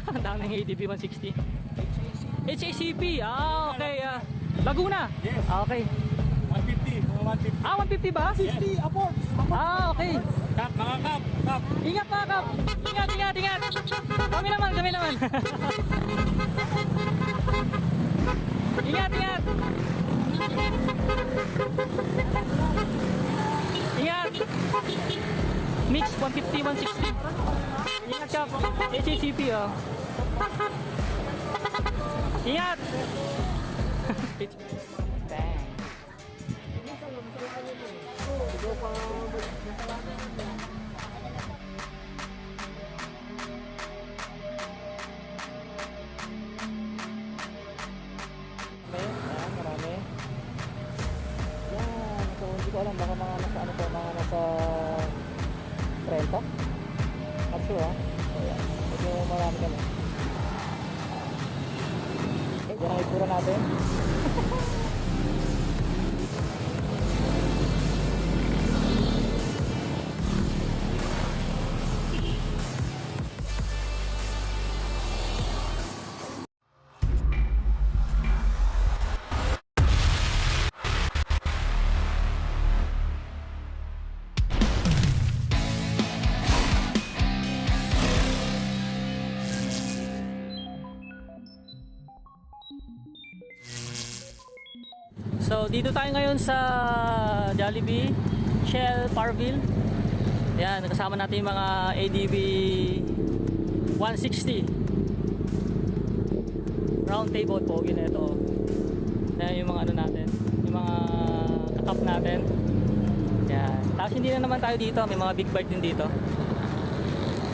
Ang daming ADB 160. HACP. Ah, okay. Laguna. Yes. Ah, okay. 150, mga 150. Ah, 150 ba? 60, aport. Ah, okay. Kap, mga kap, kap. Ingat mga kap. Ingat, ingat, ingat. Kami naman, kami naman. Ingat, ingat. Ingat. Mix 150, 160. Ingat kap. HACP oh. Ingat. Bang. Marami. Yan. So, hindi ko alam. Baka mga nasa ano to, mga nasa 30. Not sure ha. So, yan. Medyo marami kami. Okay, yan ang itsura natin. So dito tayo ngayon sa Jollibee, Shell, Parville. Yan, kasama natin yung mga ADB 160 round table pogi na ito. Yan yung mga ano natin, yung mga kakap natin. Yan. Tapos hindi na naman tayo dito, may mga big bike din dito.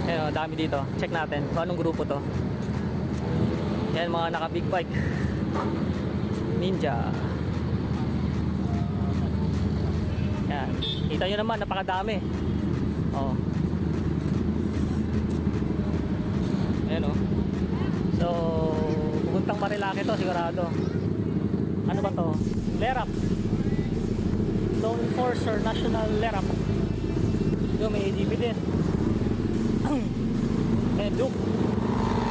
Yan, dami dito. Check natin kung anong grupo to. Yan, mga naka big bike. Ninja. Yan. Kita nyo naman, napakadami. Oh. Ayan o. So, pupuntang Marilaki to, sigurado. Ano ba to? Lerap. Law Enforcer National Lerap. Yung may ADB din. May Duke.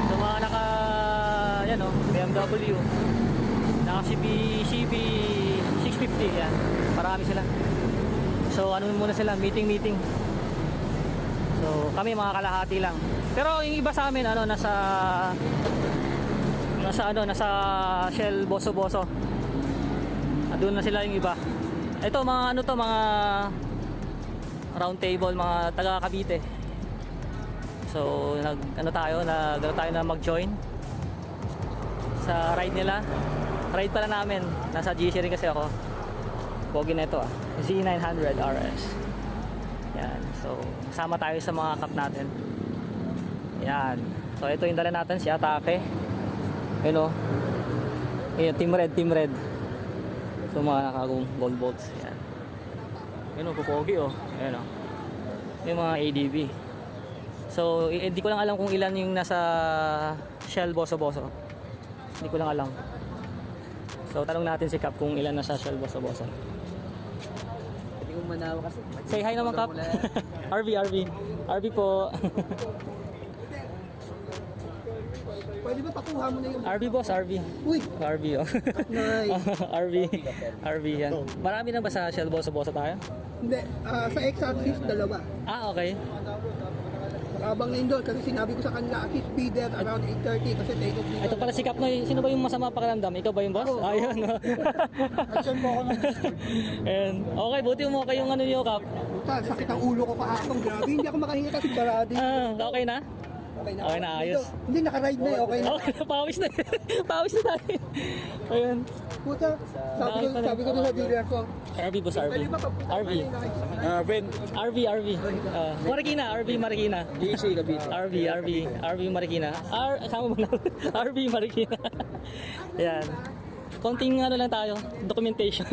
So, mga naka, yan o, BMW. Naka CB 650. Yan. Marami sila. So ano muna sila, meeting. So kami mga kalahati lang. Pero yung iba sa amin ano nasa Shell Boso. Doon na sila yung iba. Ito mga ano to, mga round table, mga taga Cavite. So nag tayo na mag-join sa ride nila. Ride pala namin. Nasa GC rin kasi ako. Pogi na ito Z900 RS. Yan. So, kasama tayo sa mga cup natin. Yan. So, ito yung dala natin, si Atake. Yun o. Yun, Team Red. So, mga nakagong gold bolts. Yan. Yun o, pupogi o. Yun o. Yung mga ADB. So, hindi ko lang alam kung ilan yung nasa Shell Boso. Hindi ko lang alam. So, tanong natin si Cap kung ilan nasa Shell Boso. Manawa kasi. Say hi naman Kap. RV po. Pwede ba pakuha mo na yung RV boss, RV. Uy! RV oh. Nice. RV yan. Marami na ba sa Shell Boso tayo? Hindi, sa X-Axis, dalawa. Ah, okay. Nakabang na yun doon kasi sinabi ko sa kanila at least be there around 8:30 kasi take off dito. Ito pala si Kap no. Sino ba yung masama pakiramdam? Ikaw ba yung boss? Oo. Ayun. No? Action po ako ng And okay, buti mo kayong ano niyo Kap. Puta, sakit ang ulo ko kahapon. Grabe, hindi ako makahinga kasi barado. Okay na? Okay na, ayos. Hindi, nakaride na eh, okay na. Okay na, pawis na. Pawis na tayo. Ayun. Puta, sabi ko doon sa dealer ko. RV boss, RV. RV. Ben. RV. Marikina. DC, Cavite. RV Marikina. Kasama mo na. RV Marikina. Yan. Konting ano lang tayo, documentation.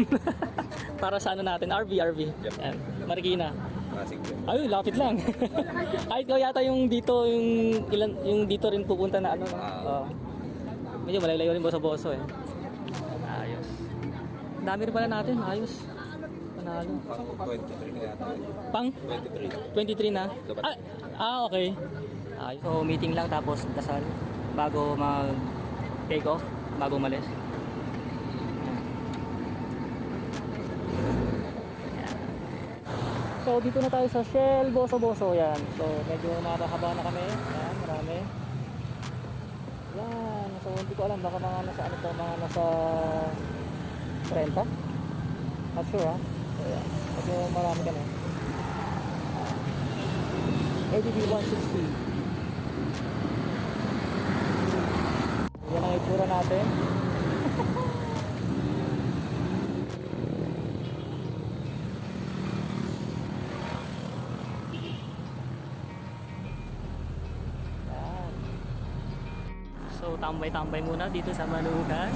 Para sa ano natin, RV. Yan. Marikina. Ayun, lapit lang. Ay, ikaw yata yung dito, yung dito rin pupunta na ano. Medyo malayo-layo rin boso eh. Ayos. Dami rin pala natin, ayos. Panalo. 23 na yata. Pang? 23. 23 na? Okay. Ayos. So, meeting lang tapos dasal. bago mag take off, bago umalis. Ayan. So dito na tayo sa Shell Boso yan. So medyo mahaba na kami. Ayan, marami. Yan. So hindi ko alam baka mga nasa ano to, mga nasa 30. Not sure ha. So yan. Medyo marami kami. ADB 160. Yan ang itsura natin. Yan. So tambay-tambay muna dito sa Manukan.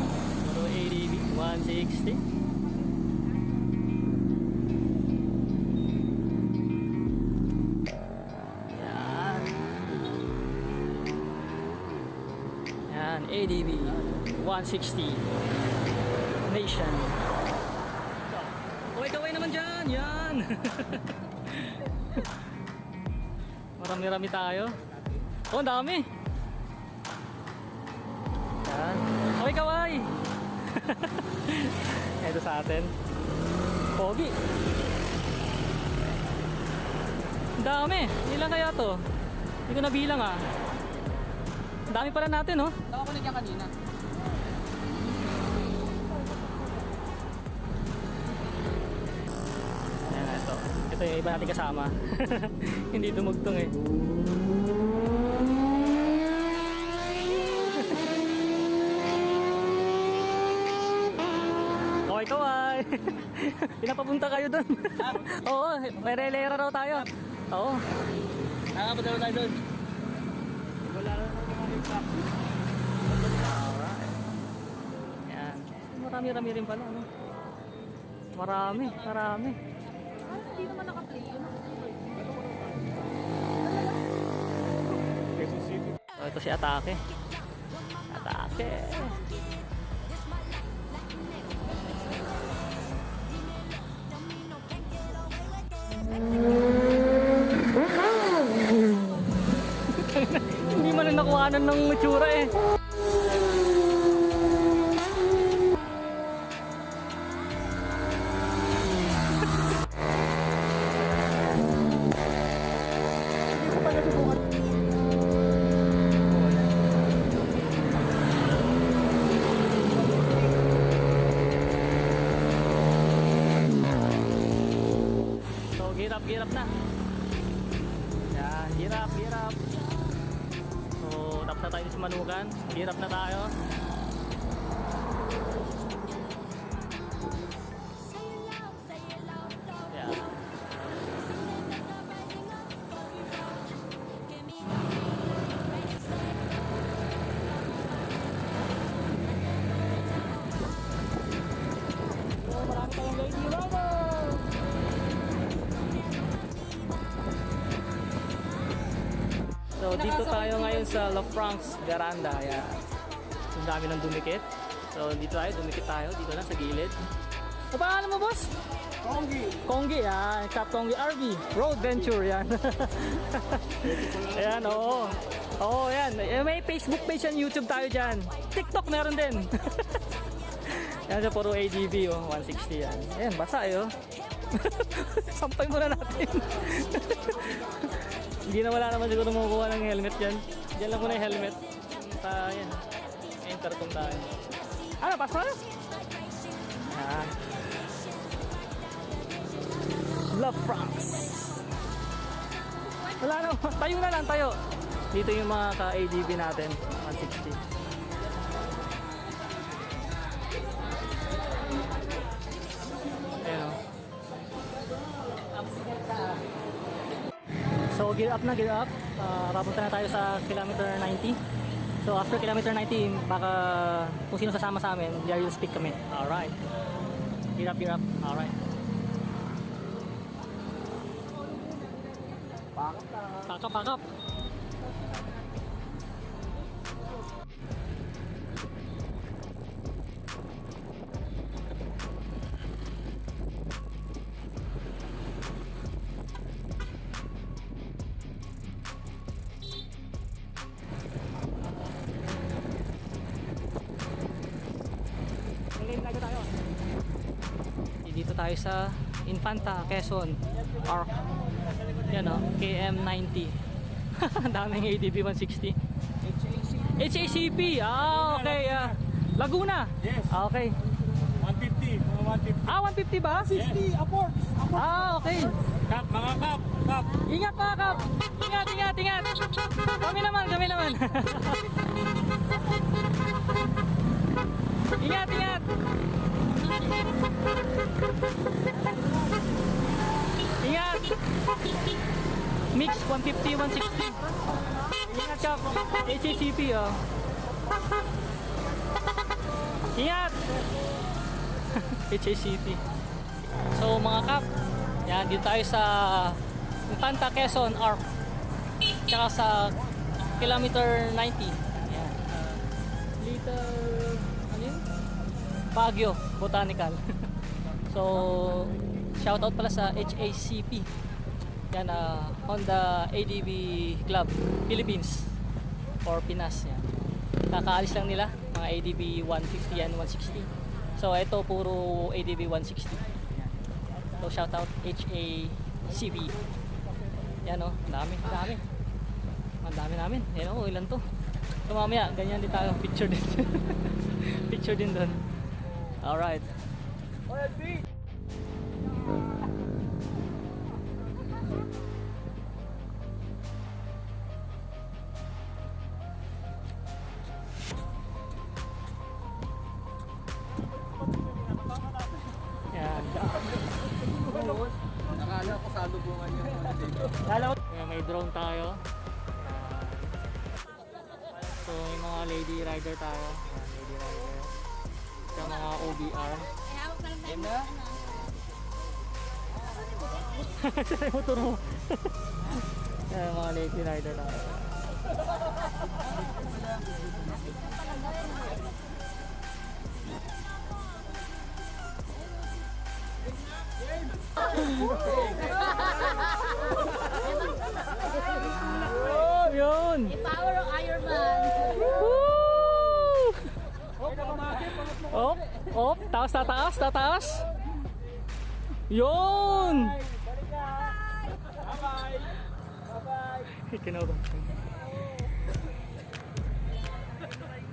Puro ADB 160. ADB 160 Nation. Kaway-kaway naman dyan. Yan. Marami-rami tayo. Oh, ang dami. Yan. Kaway-kaway. Ito sa atin. Pogi. Ang dami. Ilan kaya to? Hindi ko nabilang ah. Ang dami pala natin, oh. Ako na dyan kanina. Ayan, ito. Ito yung iba natin kasama. Hindi dumugtong eh. Okay, kaway. Pinapapunta kayo doon. Oo, may relera raw tayo. Oo. Nakapunta tayo doon. Wala na Alright. Yan. Marami-rami rin pala, no? Marami. Hindi naman naka-play yun. So, ito si Atake. Atake. Hindi man na nakuhanan ng itsura eh. So, girap na. Yan, girap. So, tapos na tayo sa Manukan. Girap na tayo. Yan. So, marami tayong lady rider. So dito tayo ngayon sa La France Veranda. Ayan. So, ang dami ng dumikit. So dito tayo, dito lang sa gilid. Ano pangalan mo, boss? Konggi, yan. Cap Konggi RV. Road Venture, yan. Ayan, oo. Oo, yan. May Facebook page and YouTube tayo dyan. TikTok meron din. Yan sa puro ADV, oh. 160 yan. Ayan, basa eh, oh. Sampay muna natin. Hindi na wala naman siguro makukuha ng helmet dyan. Diyan lang muna yung helmet. Yan. Intercom tayo. Ano, pasok na? Yan. La France. Wala na. Tayo na lang, tayo. Dito yung mga ka-ADV natin. 160. Ayan o. So gear up. Papunta na tayo sa kilometer 90. So after kilometer 90, baka kung sino sasama sa amin, there will speak kami. Alright. Gear up. Alright. Pack up. tayo sa Infanta, Quezon Arc. Yan o, KM90. Ang daming ADB 160. HACP. Ah, okay. Laguna. Yes. Ah, okay. 150, mga 150. Ah, 150 ba? 60, upwards. Ah, okay. Kap, mga kap, kap. Ingat mga kap. Ingat, ingat, ingat. Kami naman, kami naman. Ingat, ingat. Ingat. Mix 150, 160. Ingat kap. HACP oh. Ingat. HACP. So mga kap, yan dito tayo sa Infanta Quezon Arc. Tsaka sa kilometer 90. Yan. Little ano yun? Baguio Botanical. So shoutout pala sa HACP. Yan Honda ADV Club Philippines or Pinas yan. Kakaalis lang nila mga ADV 150 and 160. So ito puro ADV 160. Yan. So shoutout HACP. Yan o, dami. Ang dami namin. Yan o, ilan to? So mamaya, ganyan din tayo. Picture din. Picture din doon. Alright. Yan. Nakala ko sa lubungan yun. Ayan, may drone tayo. So may mga lady rider tayo. Ayan, lady rider. Sa mga OBR. Ayun na. Saan yung motor mo? Ayan, mga lady rider tayo. Oh, yun! Power of Iron Man. Woo! Op, op, taas, tataas, tataas. Yun! Bye-bye! Kinurong.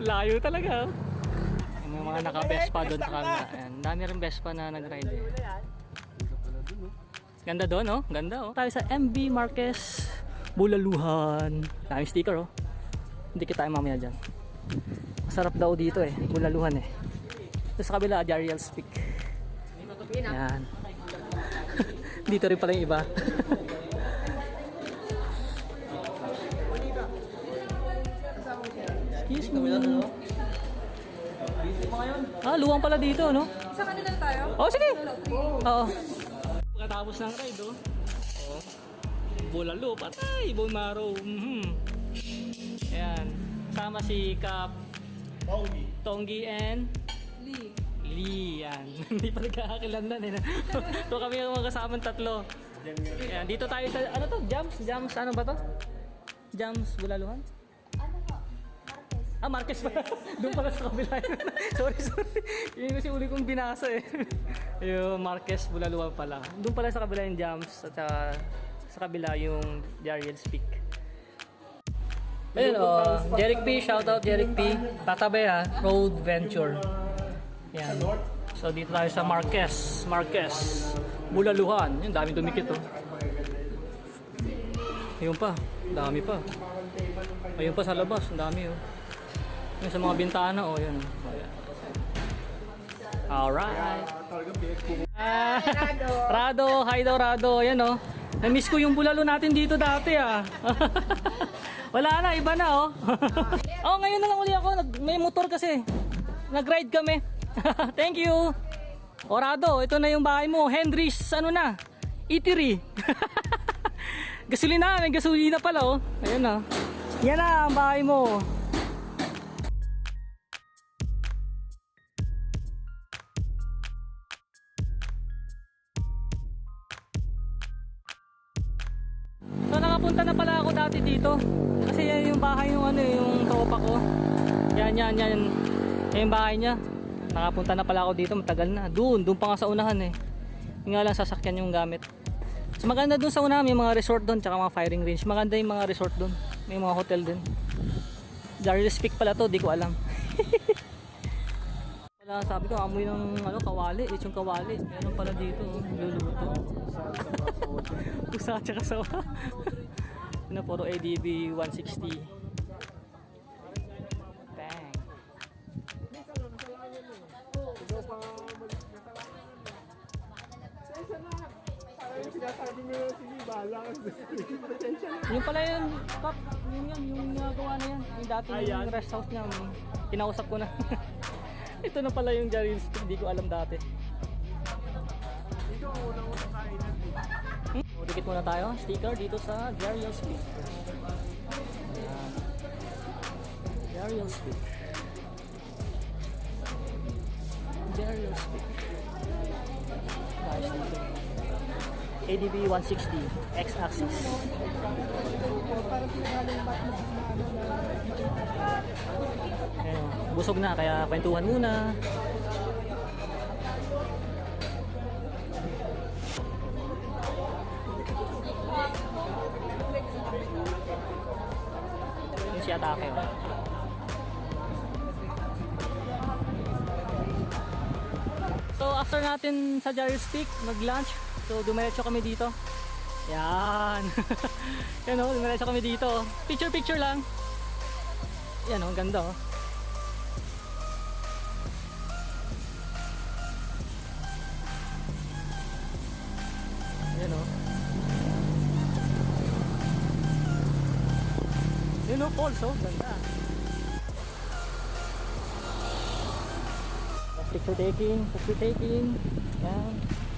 Layo talaga. May mga naka-Vespa doon sa kanila. Ayan, dami rin Vespa na nag-ride eh. Ganda doon, oh. Ganda, oh. Tayo sa MB Marquez Bulaluhan. Daming sticker, oh. Hindi kita tayo mamaya dyan. Masarap daw dito eh. Bulaluhan eh. Tapos sa kabila, Jariel's Peak. Yan. Dito rin pala yung iba. Excuse me. Ah, luwang pala dito, no? Sa kanila tayo? Oh, sige. Oo. Pagkatapos ng ride, oh. Oh. Bulalo, patay, bone marrow. Ayan. Sama si Kap Tonggi and Lee. Yan. Hindi pa nagkakakilandan eh. So kami ang mga kasamang tatlo. Ayan. Dito tayo sa, ano to? Jams, ano ba to? Jams Bulaluhan? Ah, Marquez pala. Doon pala sa kabila. sorry. Yun kasi uli kong binasa eh. Yung Marquez Bulaluhan pala. Doon pala sa kabila yung Jams at sa kabila yung Jariel's Peak. Ayun Jeric P, shoutout Jeric P. Tatabi ha, Road Venture. Yan. So dito tayo sa Marquez Bulaluhan. Yung dami dumikit oh. Ayun pa, dami pa. Ayun pa sa labas, ang dami oh. Yung sa mga bintana oh, yun. Alright. Rado, hi daw Rado. Ayan oh. Na-miss ko yung bulalo natin dito dati ah. Wala na, iba na oh. Oh, ngayon na lang uli ako. May motor kasi. Nag-ride kami. Thank you. Orado, ito na yung bahay mo. Henry's, ano na? Eatery. Gasolina, may gasolina pala oh. Ayan na. Yan na ang bahay mo. So nakapunta na pala ako dati dito. Kasi yan yung bahay ng ano, yung tropa ko. Yan. Yan yung bahay niya. Nakapunta na pala ako dito, matagal na. Doon pa nga sa unahan eh. Yung nga lang sasakyan yung gamit. So maganda dun sa una, may mga resort dun, tsaka mga firing range. Maganda yung mga resort dun. May mga hotel din. Darius Peak pala to, di ko alam. Wala, sabi ko, amoy ng ano, kawali. Yung kawali. Meron pala dito, luluto. Pusa tsaka sawa. Ano, puro ADB 160. Bang. Sinasabi mo yung sige, bahala ka. Yung pala yun, Pop, yun yan, yung nagawa na yan. Yung dating rest house niya, kinausap ko na. Ito na pala yung Jarius Peak, di ko alam dati. Dito ang unang-unang kainan. Dikit muna tayo, sticker dito sa Jarius Peak. Ayan. Jarius Peak. Jarius Peak. Nice sticker. ADB 160, X-axis. Parang pinagaling back mo na ano na Ayun, busog na, kaya kwentuhan muna. Yung si Atake. Oh. So after natin sa Jarius Peak, mag-lunch. So dumiretso kami dito. Yan. Yan o, dumiretso kami dito. Picture lang. Yan o, ang ganda o. Yan o. Yan o, falls o. Ganda. Picture taking. Yan. Picture.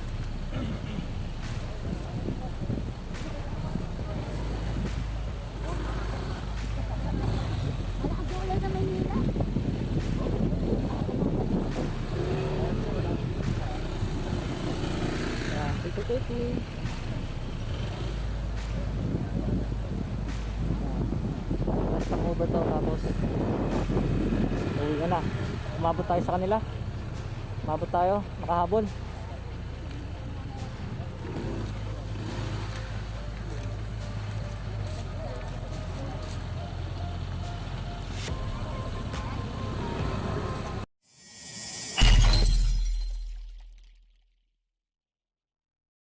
Last time over to, tapos uwi na. Umabot tayo sa kanila. Umabot tayo, nakahabol.